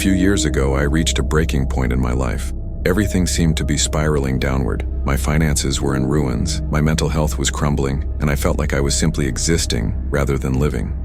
few years ago, I reached a breaking point in my life. Everything seemed to be spiraling downward. My finances were in ruins, my mental health was crumbling, and I felt like I was simply existing rather than living.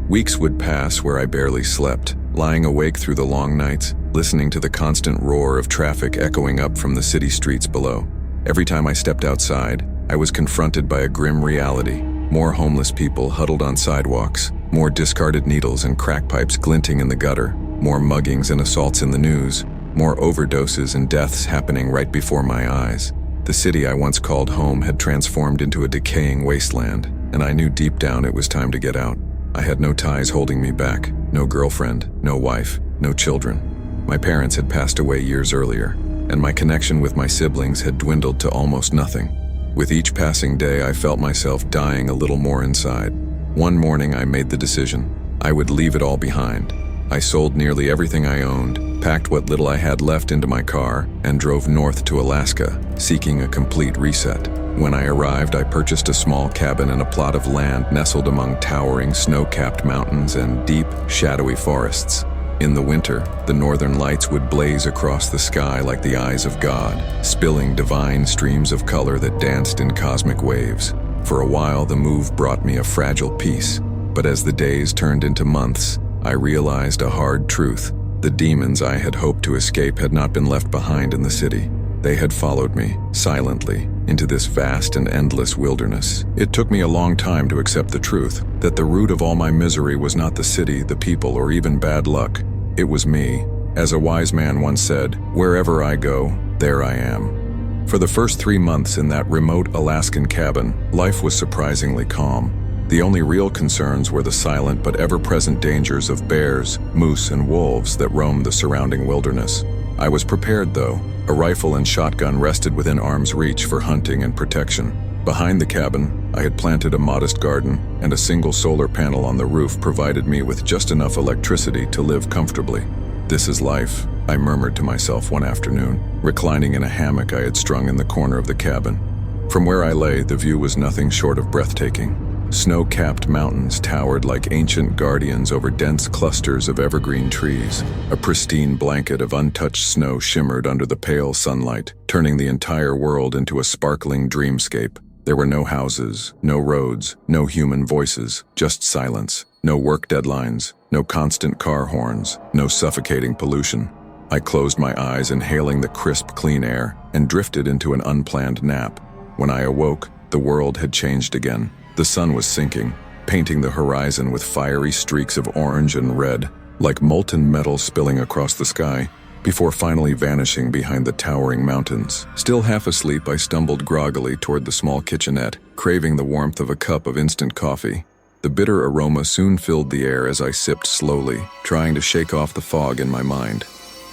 Weeks would pass where I barely slept, lying awake through the long nights, listening to the constant roar of traffic echoing up from the city streets below. Every time I stepped outside, I was confronted by a grim reality. More homeless people huddled on sidewalks, more discarded needles and crack pipes glinting in the gutter, more muggings and assaults in the news, more overdoses and deaths happening right before my eyes. The city I once called home had transformed into a decaying wasteland, and I knew deep down it was time to get out. I had no ties holding me back, no girlfriend, no wife, no children. My parents had passed away years earlier, and my connection with my siblings had dwindled to almost nothing. With each passing day, I felt myself dying a little more inside. One morning, I made the decision. I would leave it all behind. I sold nearly everything I owned, packed what little I had left into my car, and drove north to Alaska, seeking a complete reset. When I arrived, I purchased a small cabin in a plot of land nestled among towering, snow-capped mountains and deep, shadowy forests. In the winter, the northern lights would blaze across the sky like the eyes of God, spilling divine streams of color that danced in cosmic waves. For a while, the move brought me a fragile peace, but as the days turned into months, I realized a hard truth. The demons I had hoped to escape had not been left behind in the city. They had followed me, silently, into this vast and endless wilderness. It took me a long time to accept the truth, that the root of all my misery was not the city, the people, or even bad luck. It was me. As a wise man once said, "Wherever I go, there I am." For the first 3 months in that remote Alaskan cabin, life was surprisingly calm. The only real concerns were the silent but ever-present dangers of bears, moose, and wolves that roamed the surrounding wilderness. I was prepared, though. A rifle and shotgun rested within arm's reach for hunting and protection. Behind the cabin, I had planted a modest garden, and a single solar panel on the roof provided me with just enough electricity to live comfortably. "This is life," I murmured to myself one afternoon, reclining in a hammock I had strung in the corner of the cabin. From where I lay, the view was nothing short of breathtaking. Snow-capped mountains towered like ancient guardians over dense clusters of evergreen trees. A pristine blanket of untouched snow shimmered under the pale sunlight, turning the entire world into a sparkling dreamscape. There were no houses, no roads, no human voices, just silence. No work deadlines, no constant car horns, no suffocating pollution. I closed my eyes, inhaling the crisp, clean air, and drifted into an unplanned nap. When I awoke, the world had changed again. The sun was sinking, painting the horizon with fiery streaks of orange and red, like molten metal spilling across the sky, before finally vanishing behind the towering mountains. Still half asleep, I stumbled groggily toward the small kitchenette, craving the warmth of a cup of instant coffee. The bitter aroma soon filled the air as I sipped slowly, trying to shake off the fog in my mind.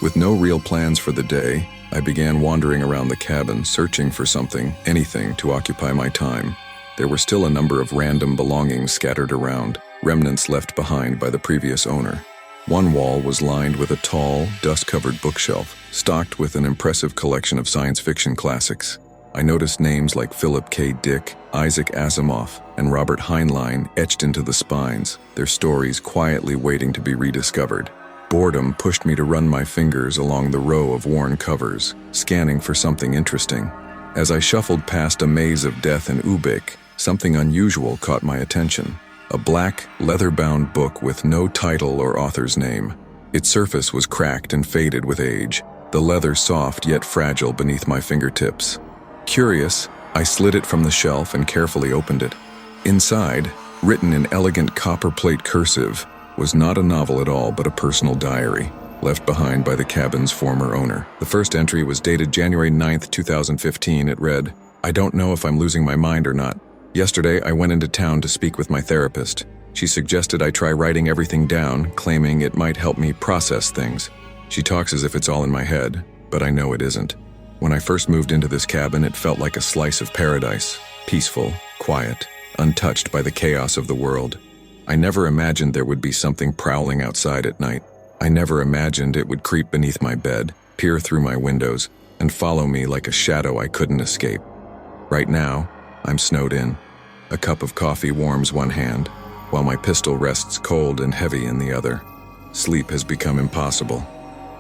With no real plans for the day, I began wandering around the cabin, searching for something, anything, to occupy my time. There were still a number of random belongings scattered around, remnants left behind by the previous owner. One wall was lined with a tall, dust-covered bookshelf, stocked with an impressive collection of science fiction classics. I noticed names like Philip K. Dick, Isaac Asimov, and Robert Heinlein etched into the spines, their stories quietly waiting to be rediscovered. Boredom pushed me to run my fingers along the row of worn covers, scanning for something interesting. As I shuffled past a maze of death and Ubik, something unusual caught my attention. A black, leather-bound book with no title or author's name. Its surface was cracked and faded with age, the leather soft yet fragile beneath my fingertips. Curious, I slid it from the shelf and carefully opened it. Inside, written in elegant copperplate cursive, was not a novel at all but a personal diary, left behind by the cabin's former owner. The first entry was dated January 9th, 2015. It read, "I don't know if I'm losing my mind or not. Yesterday, I went into town to speak with my therapist. She suggested I try writing everything down, claiming it might help me process things. She talks as if it's all in my head, but I know it isn't. When I first moved into this cabin, it felt like a slice of paradise, peaceful, quiet, untouched by the chaos of the world. I never imagined there would be something prowling outside at night. I never imagined it would creep beneath my bed, peer through my windows, and follow me like a shadow I couldn't escape. Right now, I'm snowed in. A cup of coffee warms one hand, while my pistol rests cold and heavy in the other. Sleep has become impossible.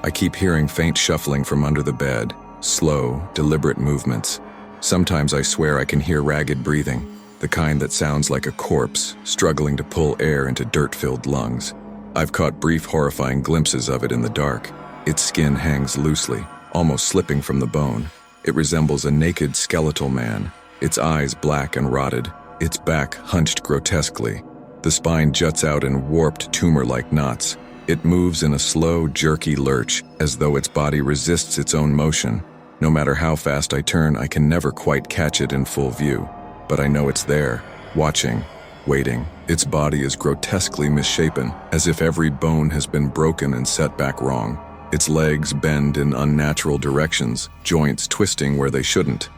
I keep hearing faint shuffling from under the bed, slow, deliberate movements. Sometimes I swear I can hear ragged breathing, the kind that sounds like a corpse struggling to pull air into dirt-filled lungs. I've caught brief, horrifying glimpses of it in the dark. Its skin hangs loosely, almost slipping from the bone. It resembles a naked skeletal man, its eyes black and rotted, its back hunched grotesquely. The spine juts out in warped tumor-like knots. It moves in a slow, jerky lurch, as though its body resists its own motion. No matter how fast I turn, I can never quite catch it in full view. But I know it's there, watching, waiting. Its body is grotesquely misshapen, as if every bone has been broken and set back wrong. Its legs bend in unnatural directions, joints twisting where they shouldn't.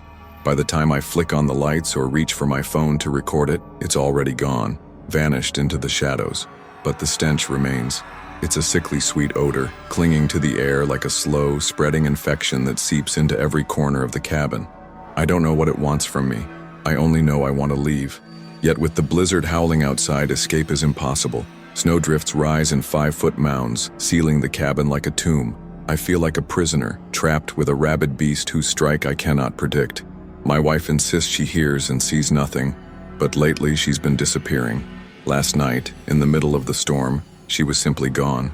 By the time I flick on the lights or reach for my phone to record it, it's already gone, vanished into the shadows. But the stench remains. It's a sickly sweet odor, clinging to the air like a slow, spreading infection that seeps into every corner of the cabin. I don't know what it wants from me. I only know I want to leave. Yet with the blizzard howling outside, escape is impossible. Snowdrifts rise in 5-foot mounds, sealing the cabin like a tomb. I feel like a prisoner, trapped with a rabid beast whose strike I cannot predict. My wife insists she hears and sees nothing, but lately she's been disappearing. Last night, in the middle of the storm, she was simply gone.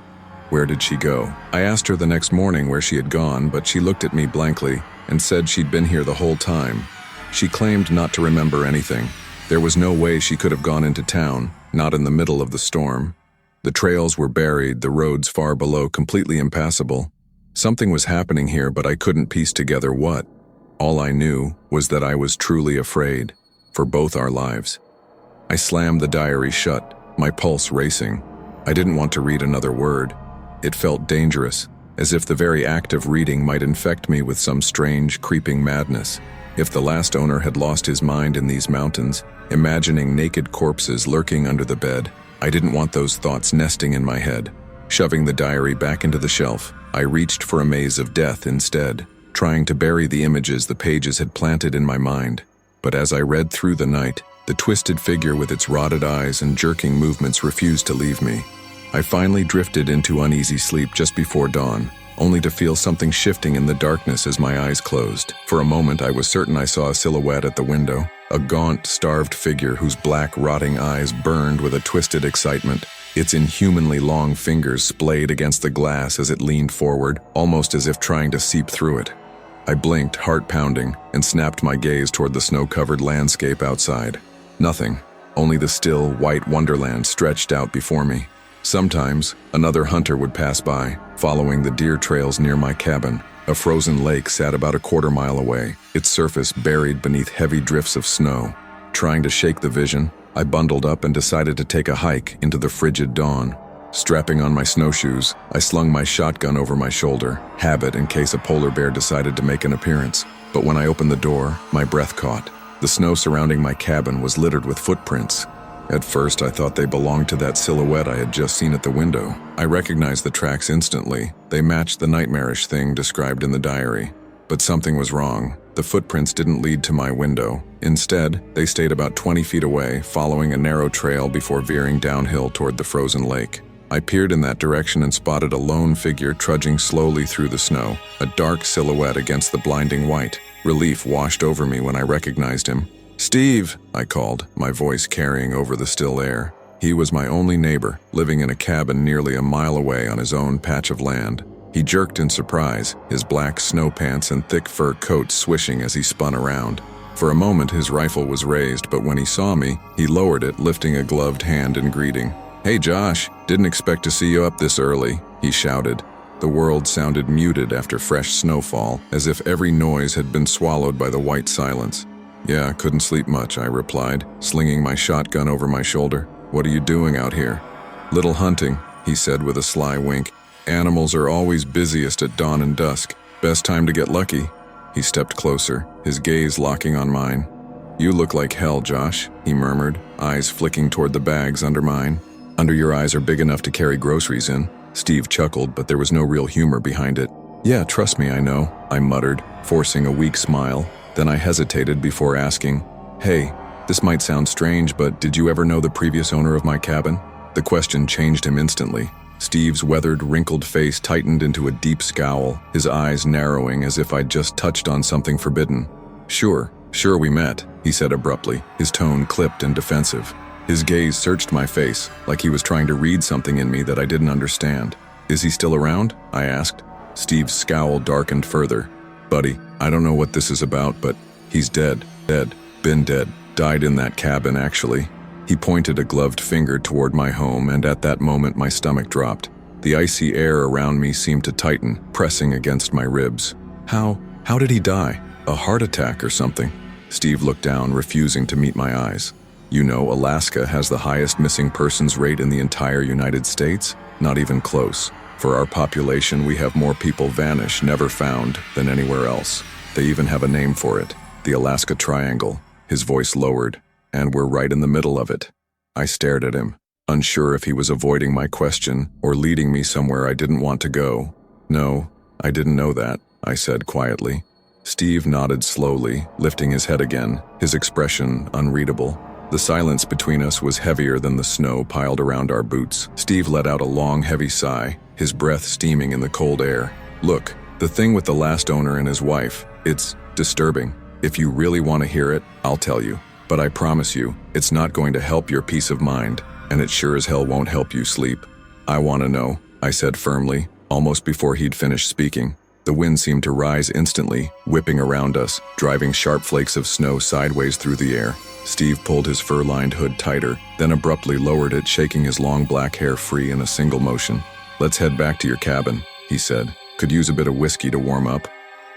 Where did she go? I asked her the next morning where she had gone, but she looked at me blankly and said she'd been here the whole time. She claimed not to remember anything. There was no way she could have gone into town, not in the middle of the storm. The trails were buried, the roads far below completely impassable. Something was happening here, but I couldn't piece together what. All I knew was that I was truly afraid, for both our lives. I slammed the diary shut, my pulse racing. I didn't want to read another word. It felt dangerous, as if the very act of reading might infect me with some strange, creeping madness. If the last owner had lost his mind in these mountains, imagining naked corpses lurking under the bed, I didn't want those thoughts nesting in my head. Shoving the diary back into the shelf, I reached for a maze of death instead, trying to bury the images the pages had planted in my mind. But as I read through the night, the twisted figure with its rotted eyes and jerking movements refused to leave me. I finally drifted into uneasy sleep just before dawn, only to feel something shifting in the darkness as my eyes closed. For a moment, I was certain I saw a silhouette at the window, a gaunt, starved figure whose black, rotting eyes burned with a twisted excitement. Its inhumanly long fingers splayed against the glass as it leaned forward, almost as if trying to seep through it. I blinked, heart pounding, and snapped my gaze toward the snow-covered landscape outside. Nothing, only the still, white wonderland stretched out before me. Sometimes, another hunter would pass by, following the deer trails near my cabin. A frozen lake sat about a quarter-mile away, its surface buried beneath heavy drifts of snow. Trying to shake the vision, I bundled up and decided to take a hike into the frigid dawn. Strapping on my snowshoes, I slung my shotgun over my shoulder, habit in case a polar bear decided to make an appearance. But when I opened the door, my breath caught. The snow surrounding my cabin was littered with footprints. At first, I thought they belonged to that silhouette I had just seen at the window. I recognized the tracks instantly. They matched the nightmarish thing described in the diary. But something was wrong. The footprints didn't lead to my window. Instead, they stayed about 20 feet away, following a narrow trail before veering downhill toward the frozen lake. I peered in that direction and spotted a lone figure trudging slowly through the snow, a dark silhouette against the blinding white. Relief washed over me when I recognized him. "Steve!" I called, my voice carrying over the still air. He was my only neighbor, living in a cabin nearly a mile away on his own patch of land. He jerked in surprise, his black snow pants and thick fur coat swishing as he spun around. For a moment, his rifle was raised, but when he saw me, he lowered it, lifting a gloved hand in greeting. "Hey Josh, didn't expect to see you up this early," he shouted. The world sounded muted after fresh snowfall, as if every noise had been swallowed by the white silence. "Yeah, couldn't sleep much," I replied, slinging my shotgun over my shoulder. "What are you doing out here?" "Little hunting," he said with a sly wink. "Animals are always busiest at dawn and dusk. Best time to get lucky." He stepped closer, his gaze locking on mine. "You look like hell, Josh," he murmured, eyes flicking toward the bags under mine. "Under your eyes are big enough to carry groceries in." Steve chuckled, but there was no real humor behind it. "Yeah, trust me, I know," I muttered, forcing a weak smile. Then I hesitated before asking, "Hey, this might sound strange, but did you ever know the previous owner of my cabin?" The question changed him instantly. Steve's weathered, wrinkled face tightened into a deep scowl, his eyes narrowing as if I'd just touched on something forbidden. Sure we met, he said abruptly, his tone clipped and defensive. His gaze searched my face, like he was trying to read something in me that I didn't understand. Is he still around? I asked. Steve's scowl darkened further. Buddy, I don't know what this is about, but he's dead. Been dead. Died in that cabin, actually. He pointed a gloved finger toward my home, and at that moment my stomach dropped. The icy air around me seemed to tighten, pressing against my ribs. How did he die? A heart attack or something? Steve looked down, refusing to meet my eyes. You know, Alaska has the highest missing persons rate in the entire United States? Not even close. For our population, we have more people vanish, never found, than anywhere else. They even have a name for it, the Alaska Triangle. His voice lowered, and we're right in the middle of it. I stared at him, unsure if he was avoiding my question or leading me somewhere I didn't want to go. No, I didn't know that, I said quietly. Steve nodded slowly, lifting his head again, his expression unreadable. The silence between us was heavier than the snow piled around our boots. Steve let out a long, heavy sigh, his breath steaming in the cold air. Look, the thing with the last owner and his wife, it's disturbing. If you really want to hear it, I'll tell you. But I promise you, it's not going to help your peace of mind, and it sure as hell won't help you sleep. I want to know, I said firmly, almost before he'd finished speaking. The wind seemed to rise instantly, whipping around us, driving sharp flakes of snow sideways through the air. Steve pulled his fur-lined hood tighter, then abruptly lowered it, shaking his long black hair free in a single motion. Let's head back to your cabin, he said. Could use a bit of whiskey to warm up.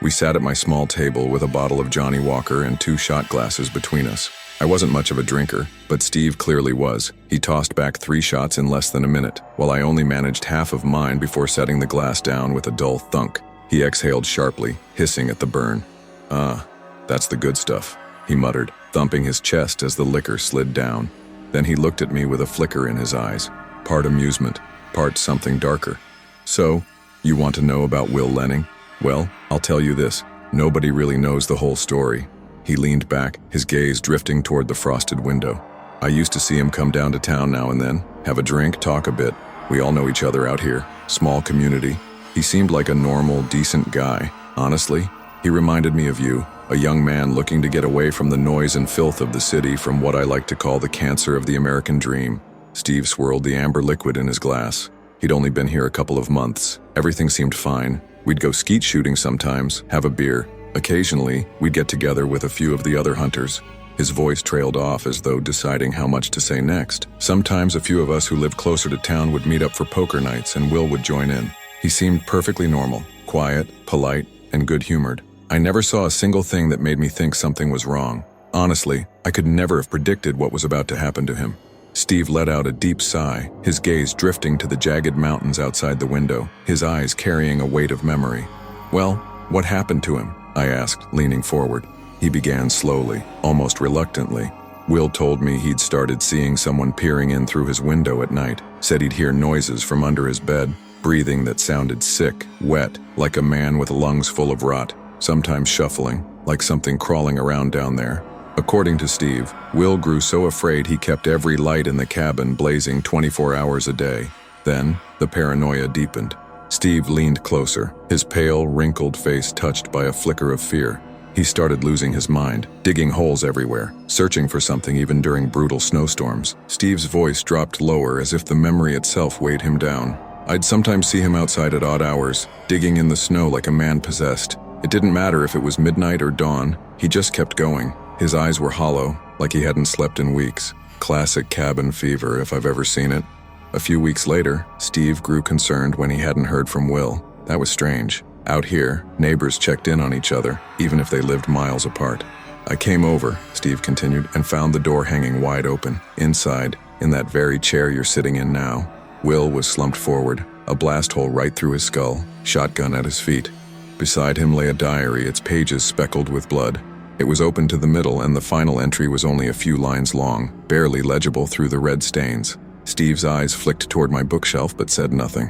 We sat at my small table with a bottle of Johnny Walker and 2 shot glasses between us. I wasn't much of a drinker, but Steve clearly was. He tossed back 3 shots in less than a minute, while I only managed half of mine before setting the glass down with a dull thunk. He exhaled sharply, hissing at the burn. That's the good stuff, he muttered, thumping his chest as the liquor slid down. Then he looked at me with a flicker in his eyes, part amusement, part something darker. So, you want to know about Will Lenning? Well, I'll tell you this, nobody really knows the whole story. He leaned back, his gaze drifting toward the frosted window. I used to see him come down to town now and then, have a drink, talk a bit. We all know each other out here, small community. He seemed like a normal, decent guy. Honestly, he reminded me of you, a young man looking to get away from the noise and filth of the city, from what I like to call the cancer of the American dream. Steve swirled the amber liquid in his glass. He'd only been here a couple of months. Everything seemed fine. We'd go skeet shooting sometimes, have a beer. Occasionally, we'd get together with a few of the other hunters. His voice trailed off as though deciding how much to say next. Sometimes a few of us who lived closer to town would meet up for poker nights, and Will would join in. He seemed perfectly normal, quiet, polite, and good-humored. I never saw a single thing that made me think something was wrong. Honestly, I could never have predicted what was about to happen to him. Steve let out a deep sigh, his gaze drifting to the jagged mountains outside the window, his eyes carrying a weight of memory. Well, what happened to him? I asked, leaning forward. He began slowly, almost reluctantly. Will told me he'd started seeing someone peering in through his window at night, said he'd hear noises from under his bed, breathing that sounded sick, wet, like a man with lungs full of rot, sometimes shuffling, like something crawling around down there. According to Steve, Will grew so afraid he kept every light in the cabin blazing 24 hours a day. Then, the paranoia deepened. Steve leaned closer, his pale, wrinkled face touched by a flicker of fear. He started losing his mind, digging holes everywhere, searching for something even during brutal snowstorms. Steve's voice dropped lower as if the memory itself weighed him down. I'd sometimes see him outside at odd hours, digging in the snow like a man possessed. It didn't matter if it was midnight or dawn, he just kept going. His eyes were hollow, like he hadn't slept in weeks. Classic cabin fever, if I've ever seen it. A few weeks later, Steve grew concerned when he hadn't heard from Will. That was strange. Out here, neighbors checked in on each other, even if they lived miles apart. I came over, Steve continued, and found the door hanging wide open. Inside, in that very chair you're sitting in now, Will was slumped forward, a blast hole right through his skull, shotgun at his feet. Beside him lay a diary, its pages speckled with blood. It was open to the middle, and the final entry was only a few lines long, barely legible through the red stains. Steve's eyes flicked toward my bookshelf but said nothing.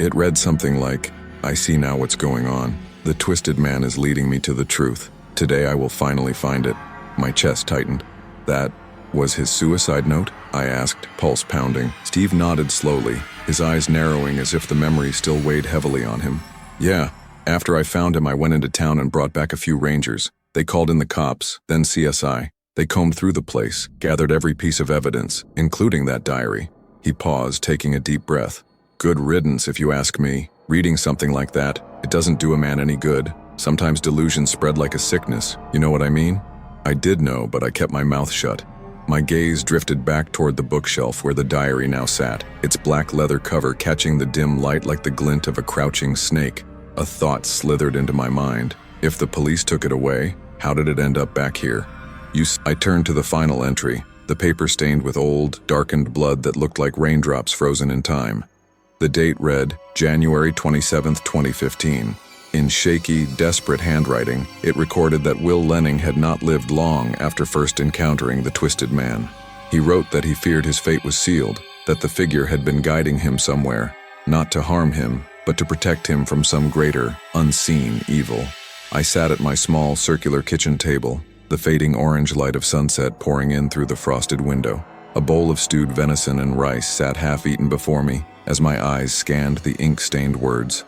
It read something like, "I see now what's going on. The twisted man is leading me to the truth. Today I will finally find it." My chest tightened. That was his suicide note? I asked, pulse pounding. Steve nodded slowly, his eyes narrowing as if the memory still weighed heavily on him. Yeah, after I found him, I went into town and brought back a few rangers. They called in the cops, then CSI. They combed through the place, gathered every piece of evidence, including that diary. He paused, taking a deep breath. Good riddance, if you ask me. Reading something like that, it doesn't do a man any good. Sometimes delusions spread like a sickness, you know what I mean? I did know, but I kept my mouth shut. My gaze drifted back toward the bookshelf where the diary now sat, its black leather cover catching the dim light like the glint of a crouching snake. A thought slithered into my mind. If the police took it away, how did it end up back here? I turned to the final entry, the paper stained with old, darkened blood that looked like raindrops frozen in time. The date read January 27, 2015. In shaky, desperate handwriting, it recorded that Will Lenning had not lived long after first encountering the Twisted Man. He wrote that he feared his fate was sealed, that the figure had been guiding him somewhere, not to harm him, but to protect him from some greater, unseen evil. I sat at my small, circular kitchen table, the fading orange light of sunset pouring in through the frosted window. A bowl of stewed venison and rice sat half-eaten before me as my eyes scanned the ink-stained words.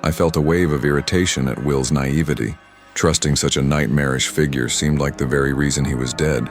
I felt a wave of irritation at Will's naivety. Trusting such a nightmarish figure seemed like the very reason he was dead.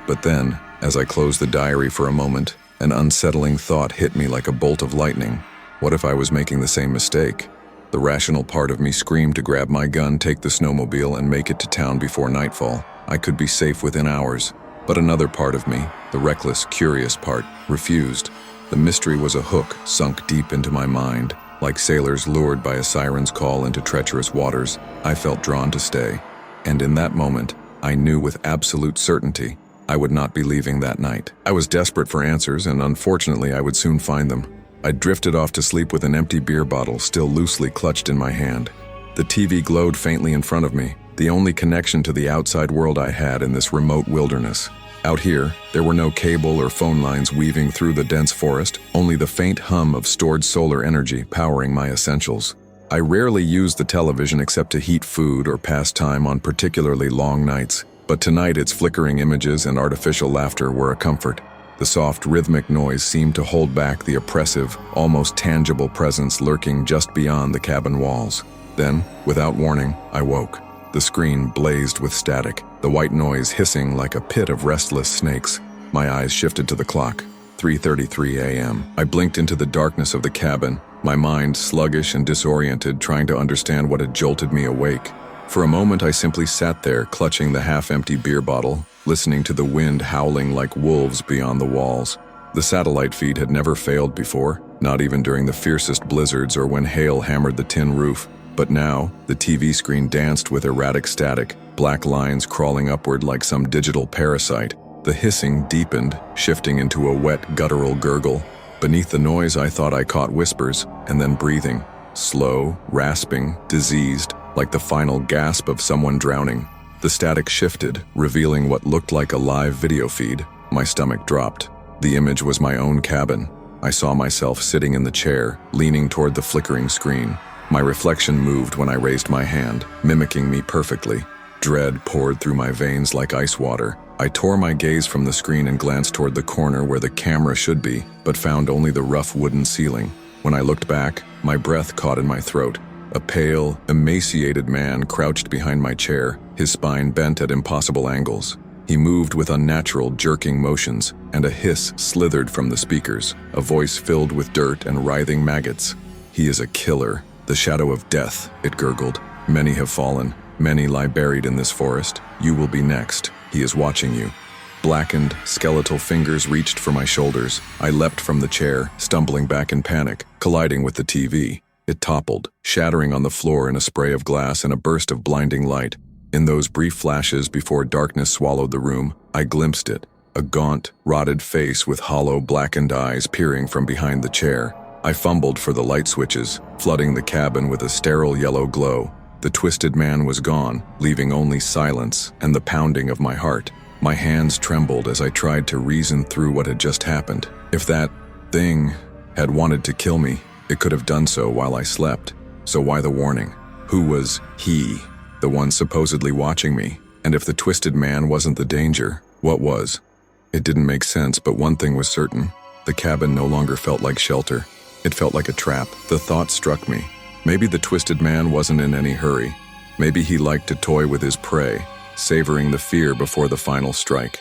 But then, as I closed the diary for a moment, an unsettling thought hit me like a bolt of lightning. What if I was making the same mistake? The rational part of me screamed to grab my gun, take the snowmobile, and make it to town before nightfall. I could be safe within hours. But another part of me, the reckless, curious part, refused. The mystery was a hook sunk deep into my mind. Like sailors lured by a siren's call into treacherous waters, I felt drawn to stay. And in that moment, I knew with absolute certainty I would not be leaving that night. I was desperate for answers, and unfortunately I would soon find them. I drifted off to sleep with an empty beer bottle still loosely clutched in my hand. The TV glowed faintly in front of me, the only connection to the outside world I had in this remote wilderness. Out here, there were no cable or phone lines weaving through the dense forest, only the faint hum of stored solar energy powering my essentials. I rarely used the television except to heat food or pass time on particularly long nights, but tonight its flickering images and artificial laughter were a comfort. The soft, rhythmic noise seemed to hold back the oppressive, almost tangible presence lurking just beyond the cabin walls. Then, without warning, I woke. The screen blazed with static, the white noise hissing like a pit of restless snakes. My eyes shifted to the clock, 3:33 a.m. I blinked into the darkness of the cabin, my mind sluggish and disoriented, trying to understand what had jolted me awake. For a moment I simply sat there, clutching the half-empty beer bottle, listening to the wind howling like wolves beyond the walls. The satellite feed had never failed before, not even during the fiercest blizzards or when hail hammered the tin roof. But now, the TV screen danced with erratic static, black lines crawling upward like some digital parasite. The hissing deepened, shifting into a wet, guttural gurgle. Beneath the noise, I thought I caught whispers, and then breathing. Slow, rasping, diseased, like the final gasp of someone drowning. The static shifted, revealing what looked like a live video feed. My stomach dropped. The image was my own cabin. I saw myself sitting in the chair, leaning toward the flickering screen. My reflection moved when I raised my hand, mimicking me perfectly. Dread poured through my veins like ice water. I tore my gaze from the screen and glanced toward the corner where the camera should be, but found only the rough wooden ceiling. When I looked back, my breath caught in my throat. A pale, emaciated man crouched behind my chair, his spine bent at impossible angles. He moved with unnatural, jerking motions, and a hiss slithered from the speakers, a voice filled with dirt and writhing maggots. "He is a killer. The shadow of death," it gurgled. "Many have fallen. Many lie buried in this forest. You will be next. He is watching you." Blackened, skeletal fingers reached for my shoulders. I leapt from the chair, stumbling back in panic, colliding with the TV. It toppled, shattering on the floor in a spray of glass and a burst of blinding light. In those brief flashes before darkness swallowed the room, I glimpsed it, a gaunt, rotted face with hollow, blackened eyes peering from behind the chair. I fumbled for the light switches, flooding the cabin with a sterile yellow glow. The twisted man was gone, leaving only silence and the pounding of my heart. My hands trembled as I tried to reason through what had just happened. If that thing had wanted to kill me, it could have done so while I slept. So why the warning? Who was he, the one supposedly watching me? And if the twisted man wasn't the danger, what was? It didn't make sense, but one thing was certain. The cabin no longer felt like shelter. It felt like a trap. The thought struck me. Maybe the twisted man wasn't in any hurry. Maybe he liked to toy with his prey, savoring the fear before the final strike.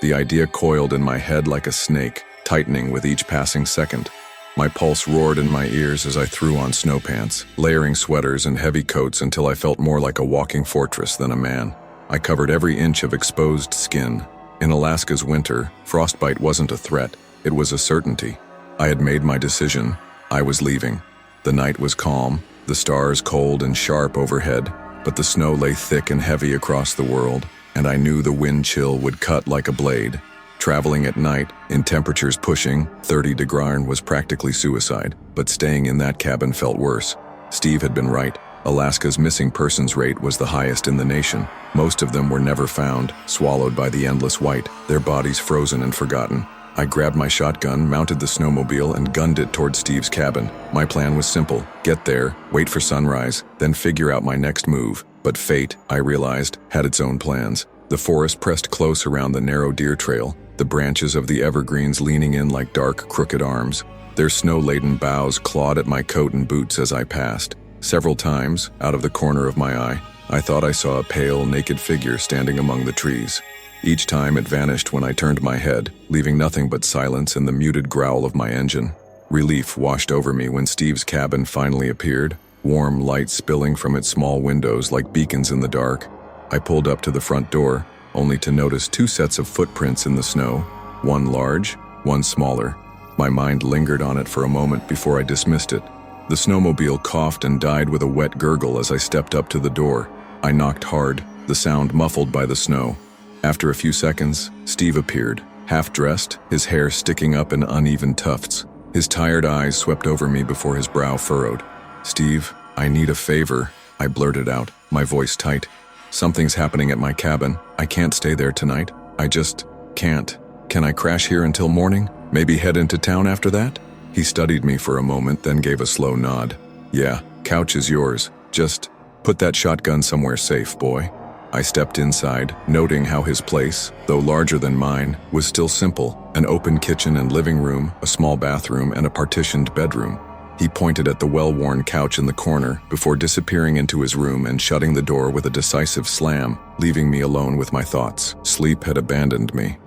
The idea coiled in my head like a snake, tightening with each passing second. My pulse roared in my ears as I threw on snow pants, layering sweaters and heavy coats until I felt more like a walking fortress than a man. I covered every inch of exposed skin. In Alaska's winter, frostbite wasn't a threat, it was a certainty. I had made my decision. I was leaving. The night was calm, the stars cold and sharp overhead, but the snow lay thick and heavy across the world, and I knew the wind chill would cut like a blade. Traveling at night, in temperatures pushing 30 degrees was practically suicide, but staying in that cabin felt worse. Steve had been right. Alaska's missing persons rate was the highest in the nation. Most of them were never found, swallowed by the endless white, their bodies frozen and forgotten. I grabbed my shotgun, mounted the snowmobile, and gunned it toward Steve's cabin. My plan was simple: get there, wait for sunrise, then figure out my next move. But fate, I realized, had its own plans. The forest pressed close around the narrow deer trail, the branches of the evergreens leaning in like dark, crooked arms. Their snow-laden boughs clawed at my coat and boots as I passed. Several times, out of the corner of my eye, I thought I saw a pale, naked figure standing among the trees. Each time it vanished when I turned my head, leaving nothing but silence and the muted growl of my engine. Relief washed over me when Steve's cabin finally appeared, warm light spilling from its small windows like beacons in the dark. I pulled up to the front door, only to notice two sets of footprints in the snow, one large, one smaller. My mind lingered on it for a moment before I dismissed it. The snowmobile coughed and died with a wet gurgle as I stepped up to the door. I knocked hard, the sound muffled by the snow. After a few seconds, Steve appeared, half-dressed, his hair sticking up in uneven tufts. His tired eyes swept over me before his brow furrowed. "Steve, I need a favor," I blurted out, my voice tight. "Something's happening at my cabin. I can't stay there tonight. I just can't. Can I crash here until morning? Maybe head into town after that?" He studied me for a moment, then gave a slow nod. "Yeah, couch is yours. Just put that shotgun somewhere safe, boy." I stepped inside, noting how his place, though larger than mine, was still simple: an open kitchen and living room, a small bathroom, and a partitioned bedroom. He pointed at the well-worn couch in the corner before disappearing into his room and shutting the door with a decisive slam, leaving me alone with my thoughts. Sleep had abandoned me.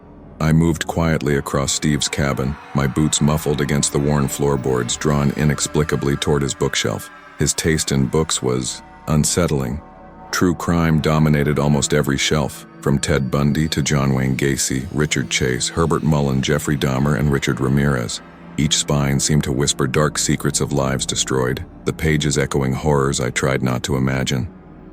I moved quietly across Steve's cabin, my boots muffled against the worn floorboards drawn inexplicably toward his bookshelf. His taste in books was unsettling. True crime dominated almost every shelf, from Ted Bundy to John Wayne Gacy, Richard Chase, Herbert Mullen, Jeffrey Dahmer, and Richard Ramirez. Each spine seemed to whisper dark secrets of lives destroyed, the pages echoing horrors I tried not to imagine.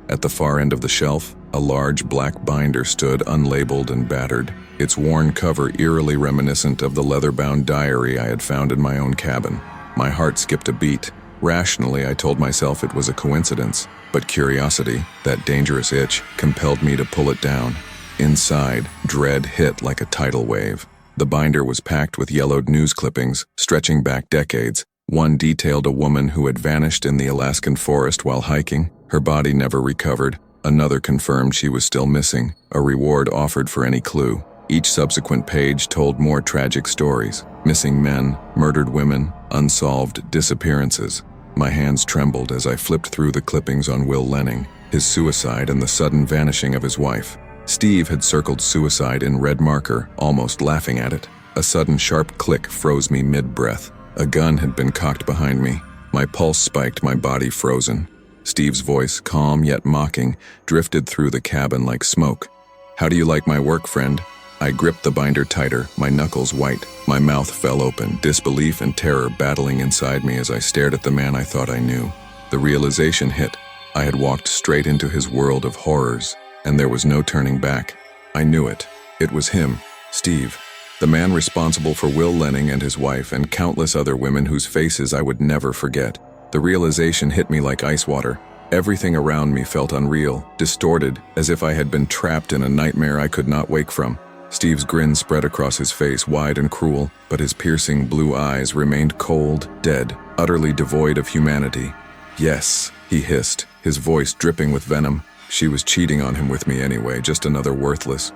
At the far end of the shelf, a large black binder stood unlabeled and battered, its worn cover eerily reminiscent of the leather-bound diary I had found in my own cabin. My heart skipped a beat. Rationally, I told myself it was a coincidence, but curiosity, that dangerous itch, compelled me to pull it down. Inside, dread hit like a tidal wave. The binder was packed with yellowed news clippings, stretching back decades. One detailed a woman who had vanished in the Alaskan forest while hiking. Her body never recovered. Another confirmed she was still missing, a reward offered for any clue. Each subsequent page told more tragic stories: missing men, murdered women, unsolved disappearances. My hands trembled as I flipped through the clippings on Will Lenning, his suicide and the sudden vanishing of his wife. Steve had circled suicide in red marker, almost laughing at it. A sudden sharp click froze me mid-breath. A gun had been cocked behind me. My pulse spiked, my body frozen. Steve's voice, calm yet mocking, drifted through the cabin like smoke. "How do you like my work, friend?" I gripped the binder tighter, my knuckles white. My mouth fell open, disbelief and terror battling inside me as I stared at the man I thought I knew. The realization hit. I had walked straight into his world of horrors, and there was no turning back. I knew it. It was him, Steve, the man responsible for Will Lenning and his wife and countless other women whose faces I would never forget. The realization hit me like ice water. Everything around me felt unreal, distorted, as if I had been trapped in a nightmare I could not wake from. Steve's grin spread across his face, wide and cruel, but his piercing blue eyes remained cold, dead, utterly devoid of humanity. "Yes," he hissed, his voice dripping with venom. "She was cheating on him with me anyway, just another worthless,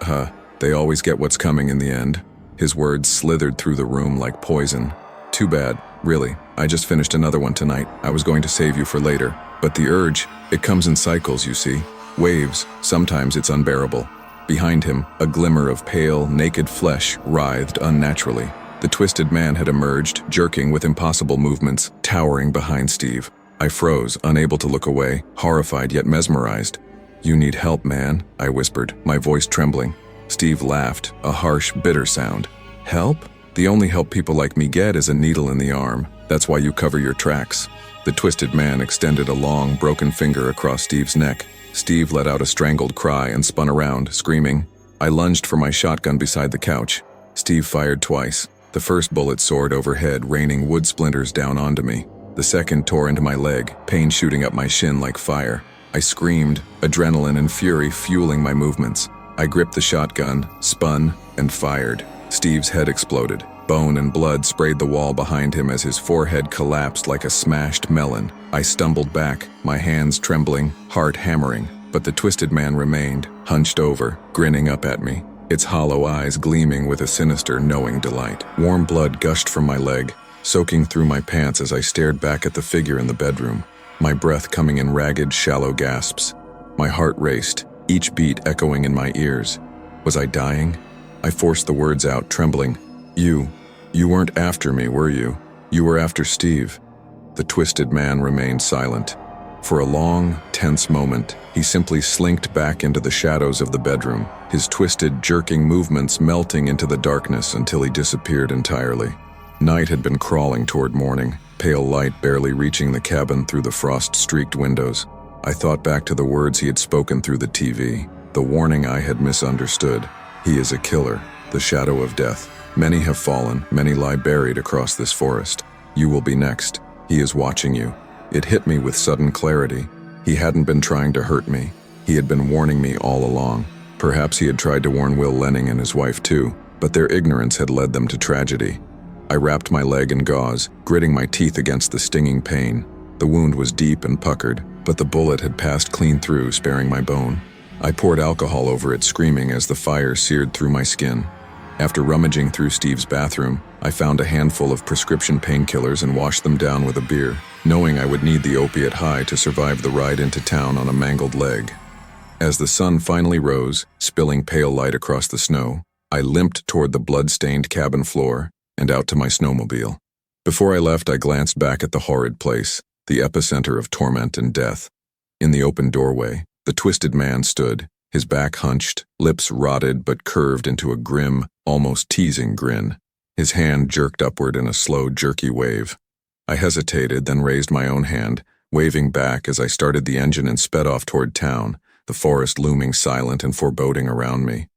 they always get what's coming in the end." His words slithered through the room like poison. Too bad, really. I just finished another one tonight. I was going to save you for later. But the urge, it comes in cycles, you see. Waves, sometimes it's unbearable. Behind him, a glimmer of pale, naked flesh writhed unnaturally. The twisted man had emerged, jerking with impossible movements, towering behind Steve. I froze, unable to look away, horrified yet mesmerized. "You need help, man," I whispered, my voice trembling. Steve laughed, a harsh, bitter sound. "Help? The only help people like me get is a needle in the arm. That's why you cover your tracks." The twisted man extended a long, broken finger across Steve's neck. Steve let out a strangled cry and spun around, screaming. I lunged for my shotgun beside the couch. Steve fired twice. The first bullet soared overhead, raining wood splinters down onto me. The second tore into my leg, pain shooting up my shin like fire. I screamed, adrenaline and fury fueling my movements. I gripped the shotgun, spun, and fired. Steve's head exploded. Bone and blood sprayed the wall behind him as his forehead collapsed like a smashed melon. I stumbled back, my hands trembling, heart hammering, but the twisted man remained, hunched over, grinning up at me, its hollow eyes gleaming with a sinister, knowing delight. Warm blood gushed from my leg, soaking through my pants as I stared back at the figure in the bedroom, my breath coming in ragged, shallow gasps. My heart raced, each beat echoing in my ears. Was I dying? I forced the words out, trembling. You weren't after me, were you? You were after Steve." The twisted man remained silent. For a long, tense moment, he simply slinked back into the shadows of the bedroom, his twisted, jerking movements melting into the darkness until he disappeared entirely. Night had been crawling toward morning, pale light barely reaching the cabin through the frost-streaked windows. I thought back to the words he had spoken through the TV, the warning I had misunderstood. He is a killer, the shadow of death. Many have fallen, many lie buried across this forest. You will be next. He is watching you. It hit me with sudden clarity. He hadn't been trying to hurt me. He had been warning me all along. Perhaps he had tried to warn Will Lenning and his wife too, but their ignorance had led them to tragedy. I wrapped my leg in gauze, gritting my teeth against the stinging pain. The wound was deep and puckered, but the bullet had passed clean through, sparing my bone. I poured alcohol over it, screaming as the fire seared through my skin. After rummaging through Steve's bathroom, I found a handful of prescription painkillers and washed them down with a beer, knowing I would need the opiate high to survive the ride into town on a mangled leg. As the sun finally rose, spilling pale light across the snow, I limped toward the blood-stained cabin floor and out to my snowmobile. Before I left, I glanced back at the horrid place, the epicenter of torment and death. In the open doorway, the twisted man stood, his back hunched, lips rotted but curved into a grim, almost teasing grin. His hand jerked upward in a slow, jerky wave. I hesitated, then raised my own hand, waving back as I started the engine and sped off toward town, the forest looming silent and foreboding around me.